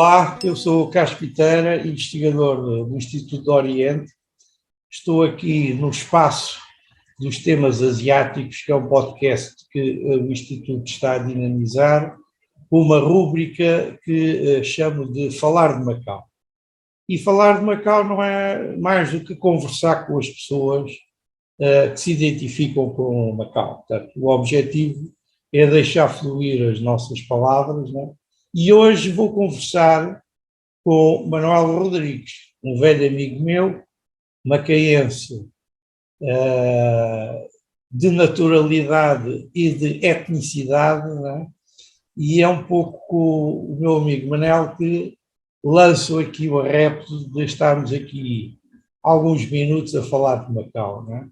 Olá, eu sou o Carlos Piteira, investigador do Instituto do Oriente. Estou aqui no espaço dos temas asiáticos, que é um podcast que o Instituto está a dinamizar, uma rúbrica que chamo de Falar de Macau. E falar de Macau não é mais do que conversar com as pessoas que se identificam com Macau. Portanto, o objetivo é deixar fluir as nossas palavras, não é? E hoje vou conversar com Manuel Rodrigues, um velho amigo meu, macaense, de naturalidade e de etnicidade, não é? E é um pouco com o meu amigo Manel que lanço aqui o repto de estarmos aqui alguns minutos a falar de Macau, não é?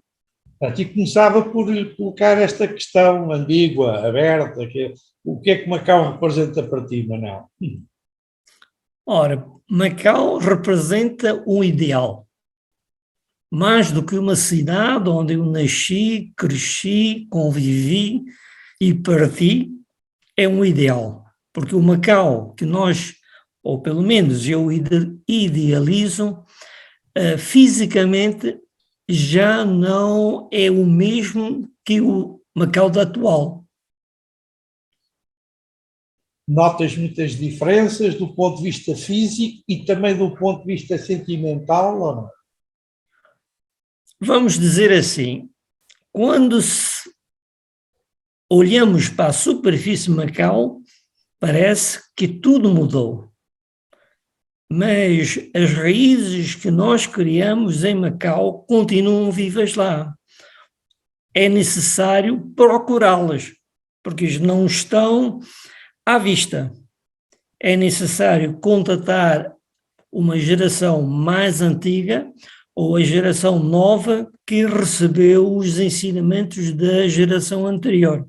Portanto, e começava por lhe colocar esta questão ambígua, aberta, o que é que Macau representa para ti, Manel? Ora, Macau representa um ideal. Mais do que uma cidade onde eu nasci, cresci, convivi e parti, é um ideal. Porque o Macau que nós, ou pelo menos eu idealizo, fisicamente já não é o mesmo que o Macau da atual. Notas muitas diferenças do ponto de vista físico e também do ponto de vista sentimental, ou não? Vamos dizer assim, quando olhamos para a superfície de Macau, parece que tudo mudou. Mas as raízes que nós criamos em Macau continuam vivas lá. É necessário procurá-las, porque não estão à vista. É necessário contatar uma geração mais antiga ou a geração nova que recebeu os ensinamentos da geração anterior.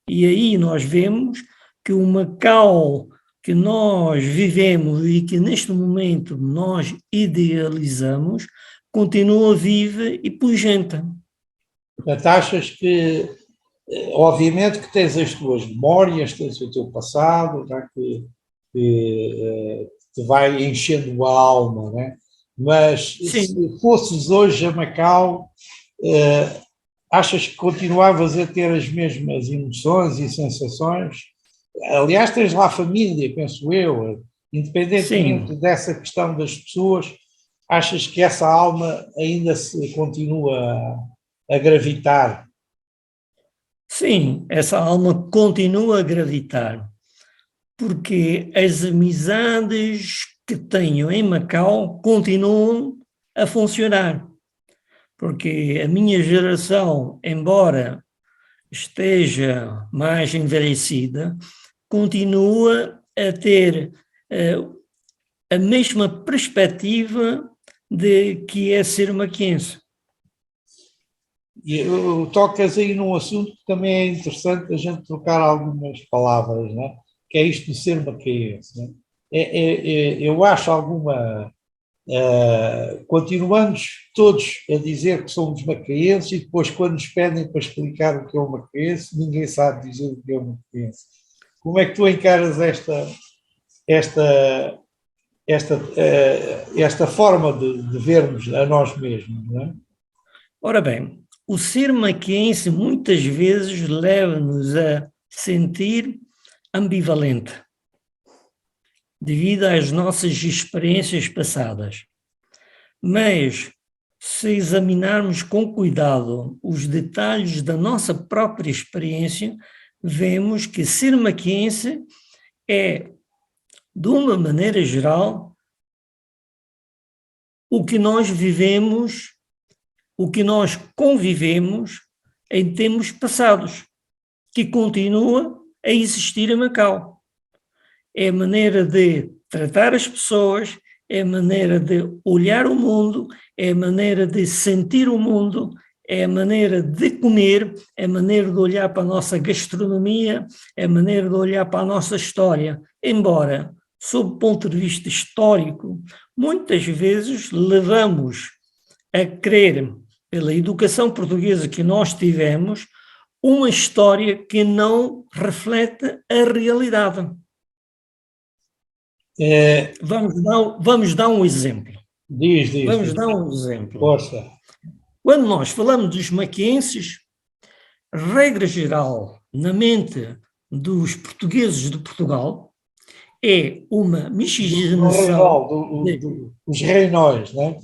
E aí nós vemos que o Macau que nós vivemos e que neste momento nós idealizamos continua viva e pujante. Portanto, achas que, obviamente que tens as tuas memórias, tens o teu passado, tá, que te vai enchendo a alma, né? Mas Sim. se fosses hoje a Macau, achas que continuavas a ter as mesmas emoções e sensações? Aliás, tens lá família, penso eu, independentemente Sim, dessa questão das pessoas, achas que essa alma ainda se continua a gravitar? sim, essa alma continua a gravitar, porque as amizades que tenho em Macau continuam a funcionar, porque a minha geração, embora esteja mais envelhecida, continua a ter a mesma perspectiva de que é ser maquense. E tocas aí num assunto que também é interessante a gente trocar algumas palavras, né? Que é isto de ser macaense. Né? Eu acho alguma. Continuamos todos a dizer que somos macaenses e depois, quando nos pedem para explicar o que é o macaense, ninguém sabe dizer o que é o macaense. Como é que tu encaras esta, esta forma de vermos a nós mesmos? Não é? Ora bem, o ser maquense muitas vezes leva-nos a sentir ambivalente, devido às nossas experiências passadas. Mas, se examinarmos com cuidado os detalhes da nossa própria experiência, vemos que ser maquense é, de uma maneira geral, o que nós vivemos, o que nós convivemos em tempos passados, que continua a existir em Macau. É a maneira de tratar as pessoas, é a maneira de olhar o mundo, é a maneira de sentir o mundo, é a maneira de comer, é a maneira de olhar para a nossa gastronomia, é a maneira de olhar para a nossa história. Embora, sob o ponto de vista histórico, muitas vezes levamos a crer, pela educação portuguesa que nós tivemos, uma história que não reflete a realidade. Vamos dar um exemplo. Diz. Dar um exemplo. Força. Quando nós falamos dos maquienses, regra geral, na mente dos portugueses de Portugal, é uma miscigenação. Os reinóis, não é?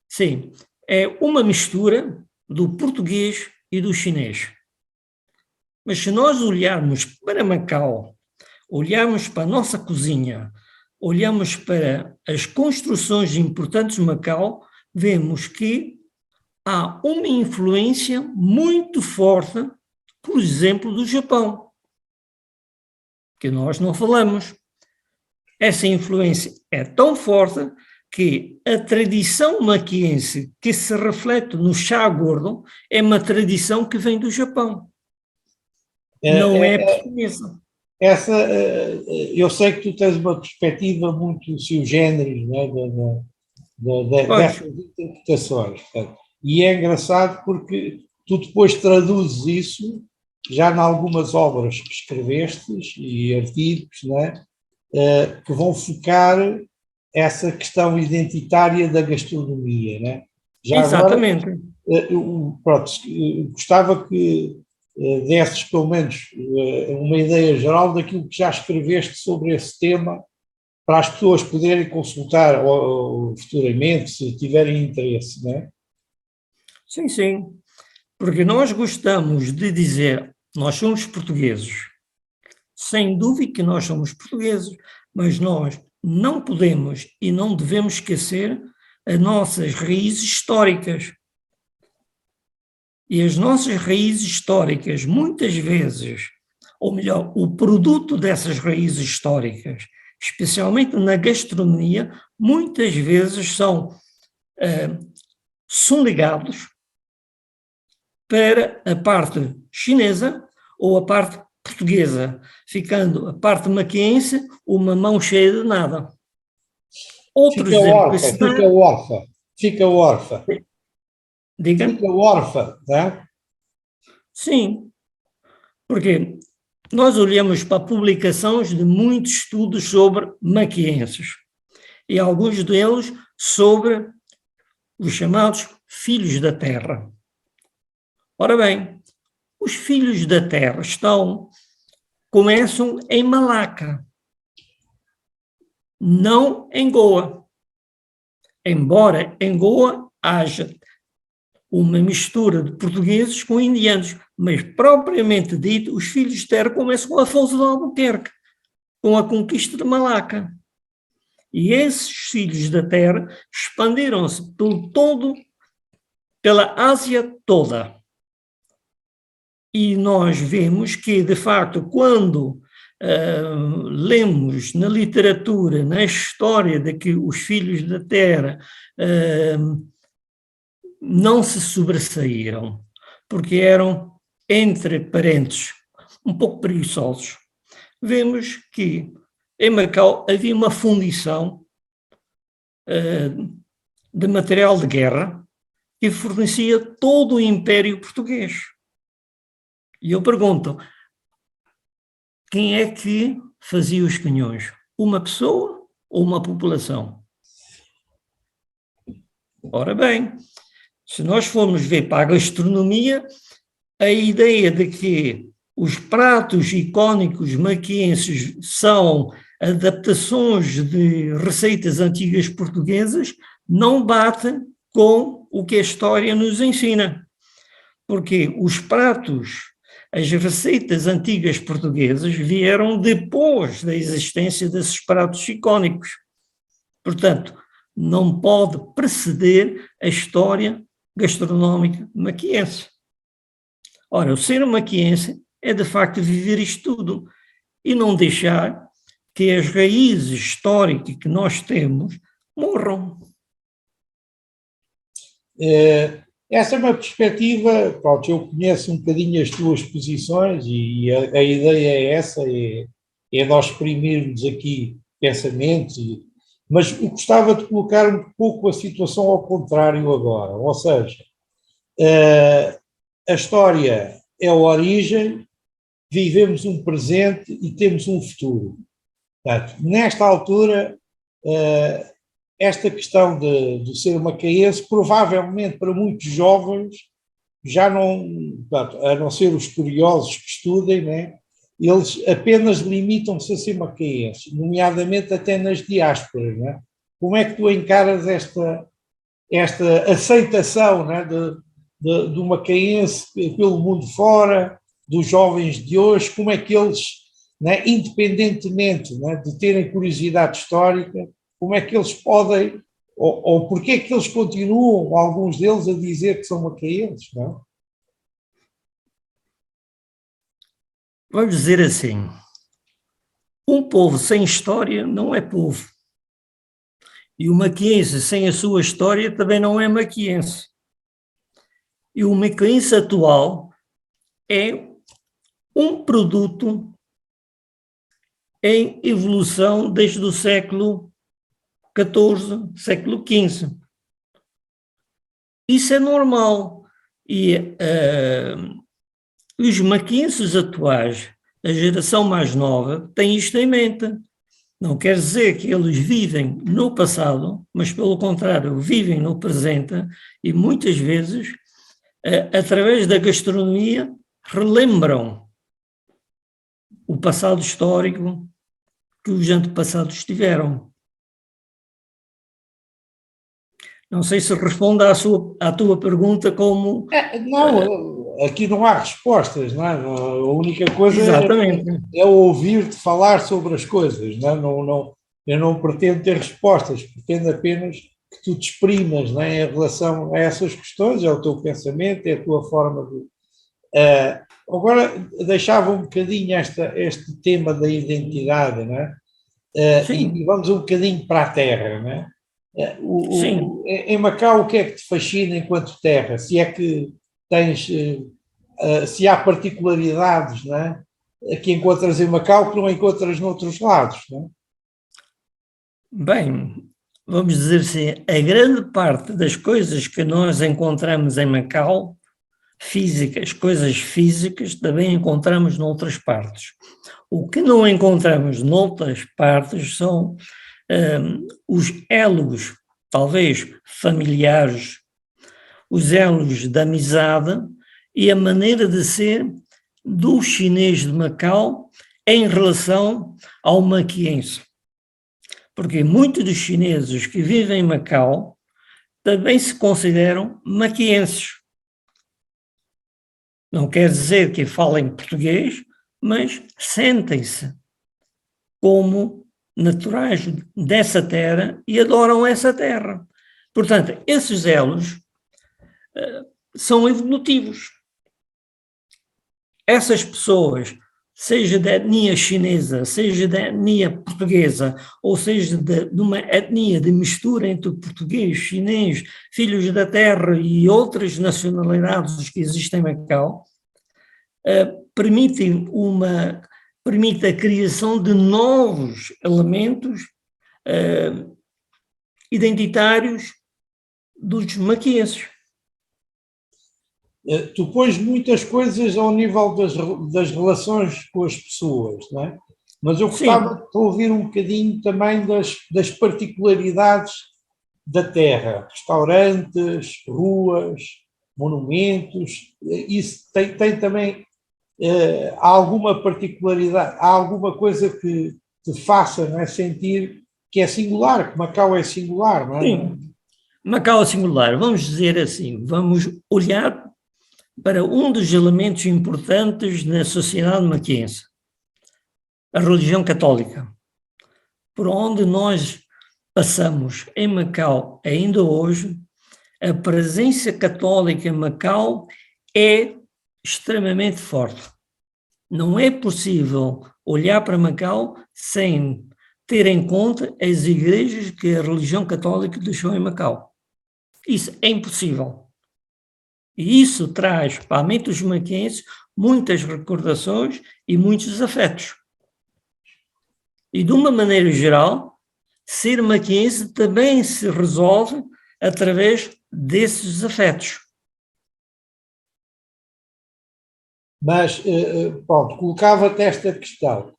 Sim, é uma mistura do português e do chinês. Mas se nós olharmos para Macau, olharmos para a nossa cozinha, olhamos para as construções importantes de Macau, vemos que há uma influência muito forte, por exemplo, do Japão, que nós não falamos. Essa influência é tão forte que a tradição maquiense que se reflete no chá gordo é uma tradição que vem do Japão, não é portuguesa. Eu sei que tu tens uma perspectiva muito sui generis, não é? Dessas interpretações. Portanto, e é engraçado porque tu depois traduzes isso já em algumas obras que escrevestes e artigos, não é? Que vão focar essa questão identitária da gastronomia, não é? Já Exatamente. Agora, pronto, gostava que desses pelo menos uma ideia geral daquilo que já escreveste sobre esse tema, para as pessoas poderem consultar futuramente, se tiverem interesse, não é? Sim, sim, porque nós gostamos de dizer, nós somos portugueses, sem dúvida que nós somos portugueses, mas nós não podemos e não devemos esquecer as nossas raízes históricas. E as nossas raízes históricas, muitas vezes, ou melhor, o produto dessas raízes históricas, especialmente na gastronomia, muitas vezes são ligados para a parte chinesa ou a parte portuguesa, ficando a parte maquiense uma mão cheia de nada. Outro exemplo que se dá... Fica órfã. Diga? Fica órfã, não é? Sim, porque nós olhamos para publicações de muitos estudos sobre maquienses e alguns deles sobre os chamados filhos da terra. Ora bem, os filhos da terra começam em Malaca, não em Goa. Embora em Goa haja uma mistura de portugueses com indianos, mas propriamente dito, os filhos de terra começam com Afonso de Albuquerque, com a conquista de Malaca. E esses filhos da terra expandiram-se pela Ásia toda. E nós vemos que, de facto, quando lemos na literatura, na história de que os filhos da terra não se sobressaíram, porque eram, entre parentes, um pouco preguiçosos, vemos que em Macau havia uma fundição de material de guerra que fornecia todo o Império Português. E eu pergunto, quem é que fazia os canhões? Uma pessoa ou uma população? Ora bem, se nós formos ver para a gastronomia, a ideia de que os pratos icónicos maquienses são adaptações de receitas antigas portuguesas não bate com o que a história nos ensina. Porque os pratos, as receitas antigas portuguesas vieram depois da existência desses pratos icónicos. Portanto, não pode preceder a história gastronómica maquiense. Ora, o ser maquiense é de facto viver isto tudo e não deixar que as raízes históricas que nós temos morram. Essa é uma perspectiva, pronto, eu conheço um bocadinho as tuas posições e a ideia é essa, é nós exprimirmos aqui pensamentos, mas eu gostava de colocar um pouco a situação ao contrário agora, ou seja, a história é a origem, vivemos um presente e temos um futuro. Portanto, nesta altura, esta questão de ser macaense, provavelmente para muitos jovens, já não, portanto, a não ser os curiosos que estudem, né, eles apenas limitam-se a ser macaenses, nomeadamente até nas diásporas. Né? Como é que tu encaras esta aceitação, né, do macaense pelo mundo fora, dos jovens de hoje, como é que eles, né, independentemente, né, de terem curiosidade histórica, como é que eles podem, ou porque é que eles continuam, alguns deles, a dizer que são macaenses, não? Vamos dizer assim, um povo sem história não é povo. E o maquiense sem a sua história também não é maquiense. E o maquiense atual é um produto em evolução desde o século XIV, século XV. Isso é normal. E os maquienses atuais, a geração mais nova, tem isto em mente. Não quer dizer que eles vivem no passado, mas pelo contrário, vivem no presente e muitas vezes, através da gastronomia, relembram o passado histórico que os antepassados tiveram. Não sei se responde à tua pergunta como... Não, aqui não há respostas, não é? A única coisa Exatamente. é ouvir-te falar sobre as coisas, não é? Eu não pretendo ter respostas, pretendo apenas que tu te exprimas, não é? Em relação a essas questões, é o teu pensamento, é a tua forma de... agora, deixava um bocadinho este tema da identidade, não é? E Sim, vamos um bocadinho para a terra, não é? sim. Em Macau, o que é que te fascina enquanto terra? Se é que tens, se há particularidades, não é? Que encontras em Macau que não encontras noutros lados, não é? Bem, vamos dizer assim, a grande parte das coisas que nós encontramos em Macau, físicas, coisas físicas, também encontramos noutras partes. O que não encontramos noutras partes são os elos, talvez familiares, os elos da amizade e a maneira de ser do chinês de Macau em relação ao maquiense. Porque muitos dos chineses que vivem em Macau também se consideram maquienses. Não quer dizer que falem português, mas sentem-se como naturais dessa terra e adoram essa terra. Portanto, esses elos são evolutivos. Essas pessoas, seja da etnia chinesa, seja da etnia portuguesa, ou seja de uma etnia de mistura entre o português, chinês, filhos da terra e outras nacionalidades que existem em Macau, permite a criação de novos elementos identitários dos maquienses. Tu pões muitas coisas ao nível das relações com as pessoas, não é? Mas eu gostava Sim, de ouvir um bocadinho também das particularidades da terra, restaurantes, ruas, monumentos, isso tem também há alguma particularidade, há alguma coisa que te faça, não é, sentir que é singular, que Macau é singular, não é? sim. Macau é singular, vamos dizer assim, vamos olhar para um dos elementos importantes na sociedade maquiense, a religião católica, por onde nós passamos em Macau ainda hoje, a presença católica em Macau é extremamente forte. Não é possível olhar para Macau sem ter em conta as igrejas que a religião católica deixou em Macau. Isso é impossível. E isso traz para a mente dos maquenses muitas recordações e muitos afetos. E de uma maneira geral, ser maquense também se resolve através desses afetos. Mas, pronto, colocava-te esta questão.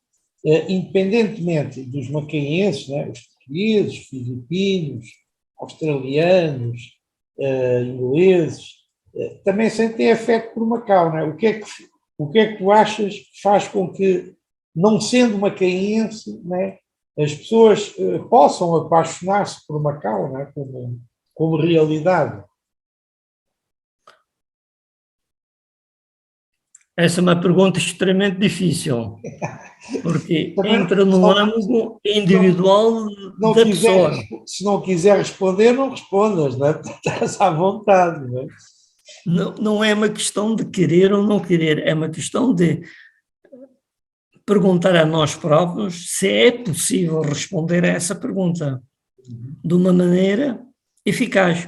independentemente dos macaenses, né, os portugueses, filipinos, australianos, ingleses, também sentem afeto por Macau. Né? O que é que tu achas que faz com que, não sendo macaense, né, as pessoas possam apaixonar-se por Macau, né, como realidade? Essa é uma pergunta extremamente difícil, porque Também, entra no âmbito individual não da quiser, pessoa. se não quiser responder, não respondas, né? Estás à vontade. Né? Não, não é uma questão de querer ou não querer, é uma questão de perguntar a nós próprios se é possível responder a essa pergunta de uma maneira eficaz.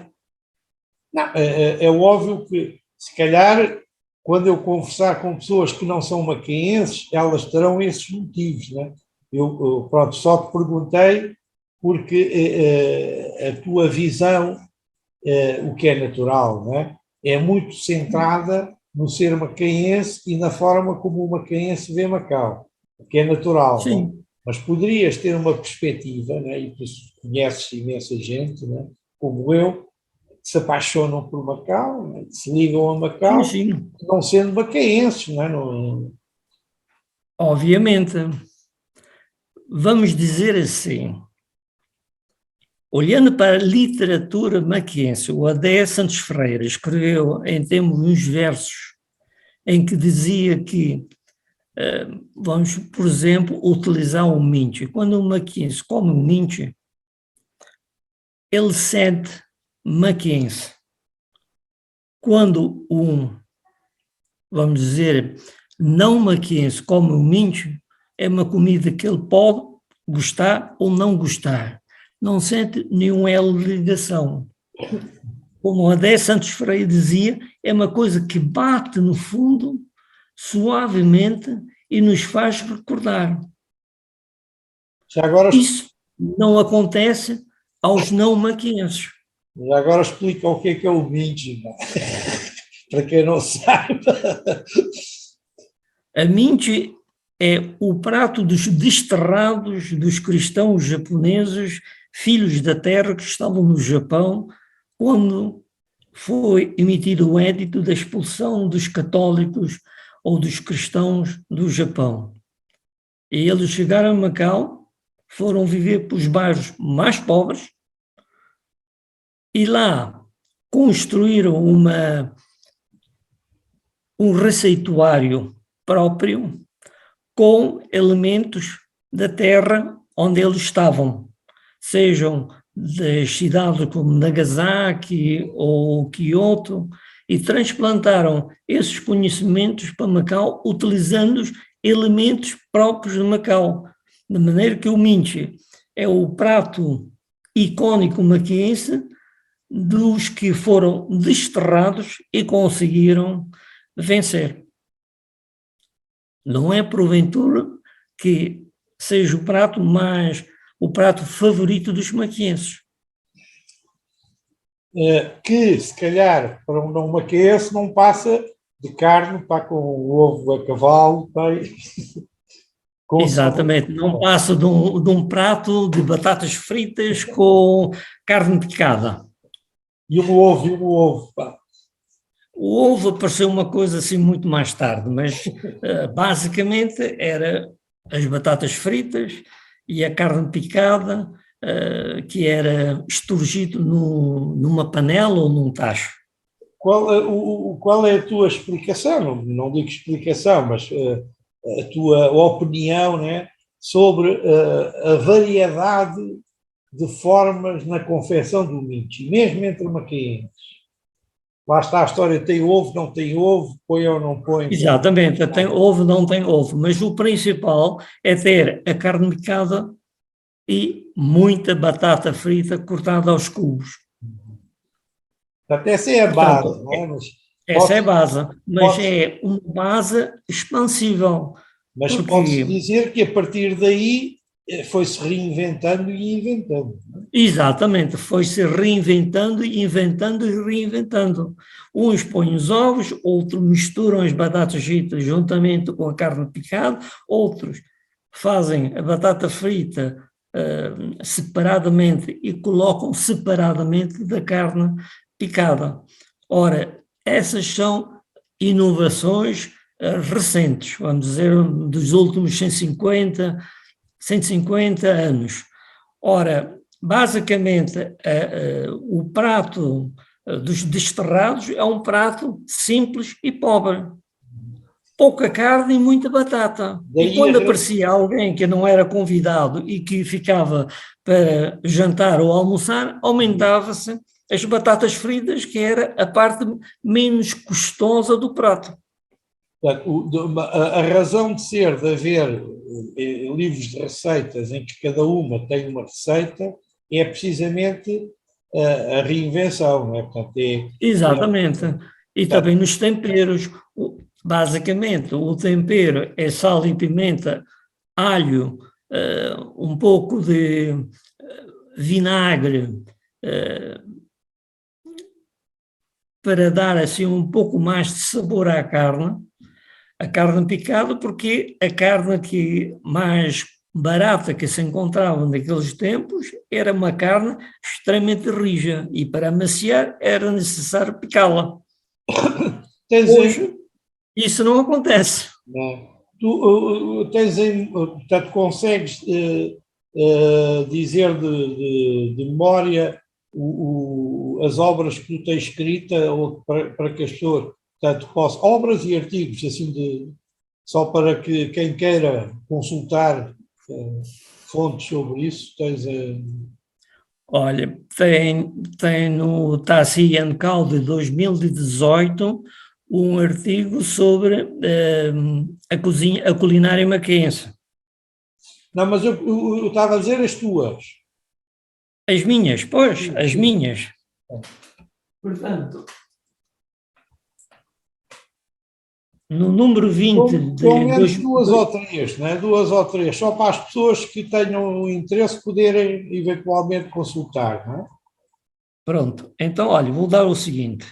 Não, é óbvio que, se calhar, quando eu conversar com pessoas que não são macaenses, elas terão esses motivos. Né? Pronto, só te perguntei porque a tua visão, o que é natural, né? É muito centrada no ser macaense e na forma como o macaense vê Macau, o que é natural. Né? Sim, Mas poderias ter uma perspectiva, né? E tu conheces imensa gente, né? Como eu, que se apaixonam por Macau, né? Se ligam a sim, Macau, sim, não sendo macaenses. Né? Não, obviamente. Vamos dizer assim, olhando para a literatura maquiense, o Adé Santos Ferreira escreveu em termos uns versos em que dizia que, vamos, por exemplo, utilizar o minche. Quando um maquiense come um minche, ele sente maquiense. Quando vamos dizer, não maquiense come um minche, é uma comida que ele pode gostar ou não gostar. Não sente nenhum elo de ligação. Como o Adé Santos Freire dizia, é uma coisa que bate no fundo, suavemente, e nos faz recordar. já agora, Isso não acontece aos não maquienses. já agora explica o que é o Minji, né? Para quem não sabe. A minche é o prato dos desterrados dos cristãos japoneses, filhos da terra que estavam no Japão, quando foi emitido o édito da expulsão dos católicos ou dos cristãos do Japão. E eles chegaram a Macau, foram viver para os bairros mais pobres e lá construíram um receituário próprio com elementos da terra onde eles estavam, sejam das cidades como Nagasaki ou Kyoto, e transplantaram esses conhecimentos para Macau utilizando os elementos próprios de Macau, de maneira que o minche é o prato icónico maquiense dos que foram desterrados e conseguiram vencer. Não é porventura que seja o prato favorito dos maquienses. Que, se calhar, para um não maquense, não passa de carne, pá, com ovo a cavalo, pá, com sabor. Exatamente, não passa de um prato de batatas fritas com carne picada. E um ovo, pá. O ovo apareceu uma coisa assim muito mais tarde, mas basicamente era as batatas fritas e a carne picada, que era esturgido numa panela ou num tacho. Qual é a tua explicação? Não digo explicação, mas a tua opinião, né, sobre a variedade de formas na confecção do minche, mesmo entre macaenses. Lá está a história, tem ovo, não tem ovo, põe ou não põe. Exatamente, tem ovo, não tem ovo, mas o principal é ter a carne picada e muita batata frita cortada aos cubos. Portanto, essa é a base, Portanto, não é? Mas essa é a pode-se base, mas pode é uma base expansível, pode porque dizer que a partir daí foi-se reinventando e inventando. exatamente, foi-se reinventando, inventando e reinventando. Uns põem os ovos, outros misturam as batatas fritas juntamente com a carne picada, outros fazem a batata frita separadamente e colocam separadamente da carne picada. Ora, essas são inovações recentes, vamos dizer, dos últimos 150 anos. Ora, basicamente, o prato dos desterrados é um prato simples e pobre. Pouca carne e muita batata. E quando aparecia alguém que não era convidado e que ficava para jantar ou almoçar, aumentava-se as batatas fritas, que era a parte menos custosa do prato. A razão de ser de haver livros de receitas em que cada uma tem uma receita é precisamente a reinvenção, não é? Portanto, Exatamente. E também nos temperos. Basicamente, o tempero é sal e pimenta, alho, um pouco de vinagre, para dar assim um pouco mais de sabor à carne. A carne picada, porque a carne que mais barata que se encontrava naqueles tempos era uma carne extremamente rija e para amaciar era necessário picá-la. Hoje isso não acontece. Não. Tu portanto, consegues dizer de memória as obras que tu tens escrita ou para que as pessoas, portanto, possam, obras e artigos, assim, só para que quem queira consultar fontes sobre isso, tens Olha, tem no Tassi Cal de 2018 um artigo sobre a culinária maquense. Não, mas eu estava a dizer as tuas. As minhas, pois, sim, as minhas. Portanto, no número 20 pelo menos duas ou três, não é? Duas ou três, só para as pessoas que tenham interesse poderem eventualmente consultar, não é? Pronto, então, olha, vou dar o seguinte.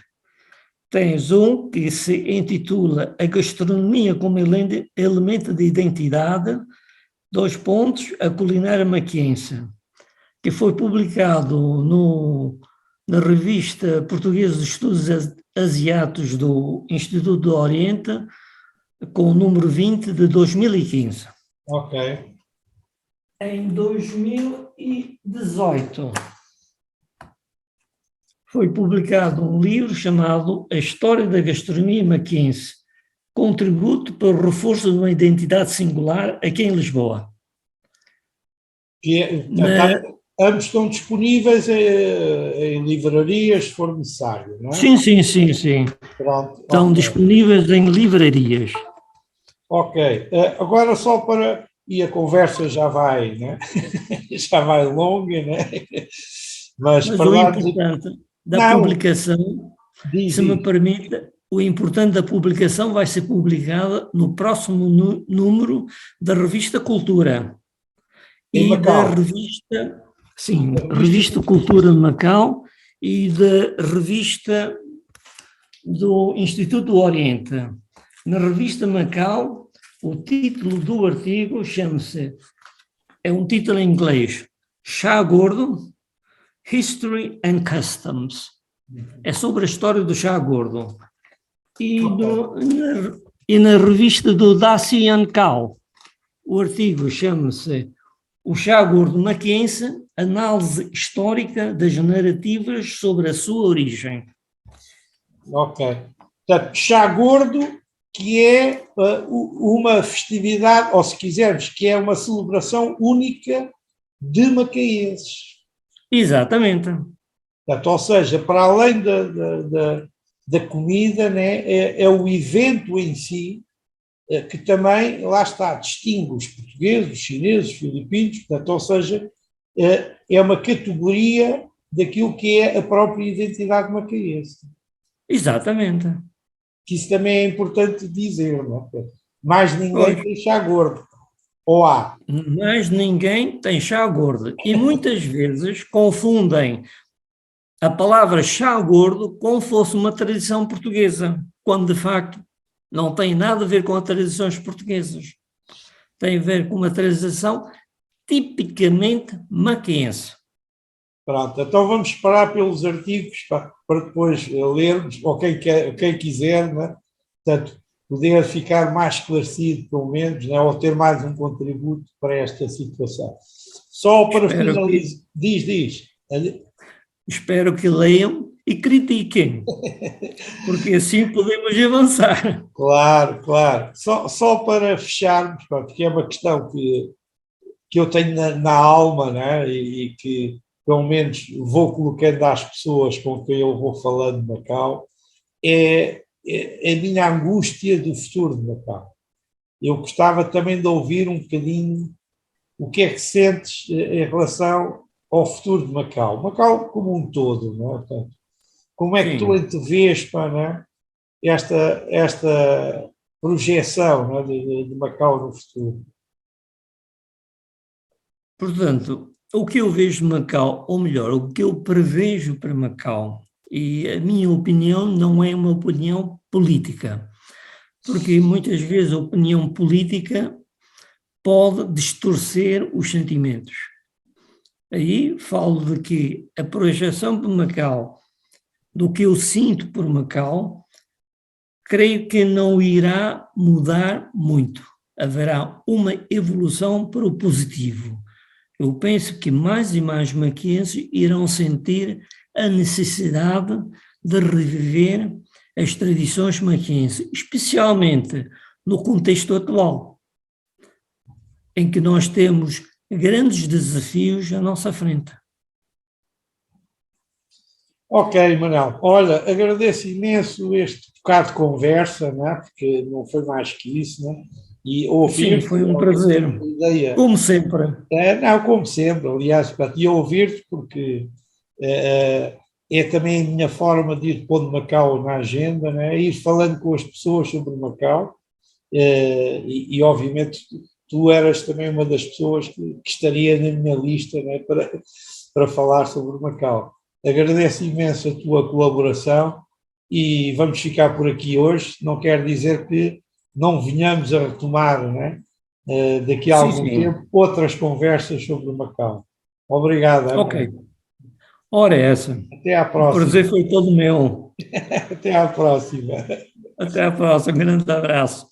Tens um que se intitula A Gastronomia como Elemento de Identidade, a culinária maquense, que foi publicado na revista Portuguesa de Estudos Asiáticos do Instituto do Oriente, com o número 20 de 2015. Ok. Em 2018 foi publicado um livro chamado A História da Gastronomia Maquense, contributo para o reforço de uma identidade singular aqui em Lisboa. Ambos estão disponíveis em livrarias, se for necessário, não é? Sim. Pronto, estão disponíveis em livrarias. Ok. Agora só para... E a conversa já vai, né? Já vai longa, né? Mas para o importante da publicação, se me permite, o importante da publicação vai ser publicada no próximo número da revista Cultura. E da revista, sim, revista Cultura de Macau e da revista do Instituto do Oriente. Na revista Macau, o título do artigo chama-se, é um título em inglês, Chá Gordo, History and Customs. É sobre a história do chá gordo. E na revista do Tassi Cal, o artigo chama-se O Chá Gordo Maquense, análise histórica das narrativas sobre a sua origem. Ok. Portanto, chá gordo, que é uma festividade, ou se quisermos, que é uma celebração única de macaenses. Exatamente. Portanto, ou seja, para além da comida, né, é o evento em si que também, lá está, distingue os portugueses, os chineses, os filipinos, portanto, ou seja, é uma categoria daquilo que é a própria identidade macaense. Exatamente. Que isso também é importante dizer, não é? Mais ninguém tem chá gordo. Ou há? Mais ninguém tem chá gordo. E muitas vezes confundem a palavra chá gordo como fosse uma tradição portuguesa, quando de facto não tem nada a ver com as tradições portuguesas. tem a ver com uma transação tipicamente maquense. Pronto, então vamos esperar pelos artigos para depois lermos, ou quem quiser, né? Portanto, poder ficar mais esclarecido, pelo menos, né? Ou ter mais um contributo para esta situação. Só para finalizar, diz. Espero que leiam e critiquem, porque assim podemos avançar. Claro. Só para fecharmos, porque é uma questão que eu tenho na alma, né? E que pelo menos vou colocando às pessoas com quem eu vou falando de Macau, é a minha angústia do futuro de Macau. Eu gostava também de ouvir um bocadinho o que é que sentes em relação ao futuro de Macau. Macau como um todo, não é? Portanto, como é que tu Sim. antevês, não é? esta projeção, não é? de Macau no futuro? Portanto, o que eu vejo de Macau, ou melhor, o que eu prevejo para Macau, e a minha opinião não é uma opinião política, porque muitas vezes a opinião política pode distorcer os sentimentos. Aí falo de que a projeção de Macau, do que eu sinto por Macau, creio que não irá mudar muito. Haverá uma evolução para o positivo. Eu penso que mais e mais maquenses irão sentir a necessidade de reviver as tradições maquenses, especialmente no contexto atual, em que nós temos grandes desafios à nossa frente. Ok, Manuel. Olha, agradeço imenso este bocado de conversa, né? Porque não foi mais que isso, né? E Sim, ouvir-te, foi um prazer, a ideia. como sempre. Não, como sempre, aliás, e ouvir-te, porque é também a minha forma de ir pondo Macau na agenda, né? Ir falando com as pessoas sobre Macau, obviamente tu eras também uma das pessoas que estaria na minha lista, né? Para falar sobre Macau. Agradeço imenso a tua colaboração e vamos ficar por aqui hoje. Não quer dizer que não venhamos a retomar, né? Daqui a algum Sim. tempo, outras conversas sobre o Macau. Obrigado, Ok. Ana. Ora, essa. Até à O próxima. prazer foi todo meu. Até à próxima. Até a próxima. Um grande abraço.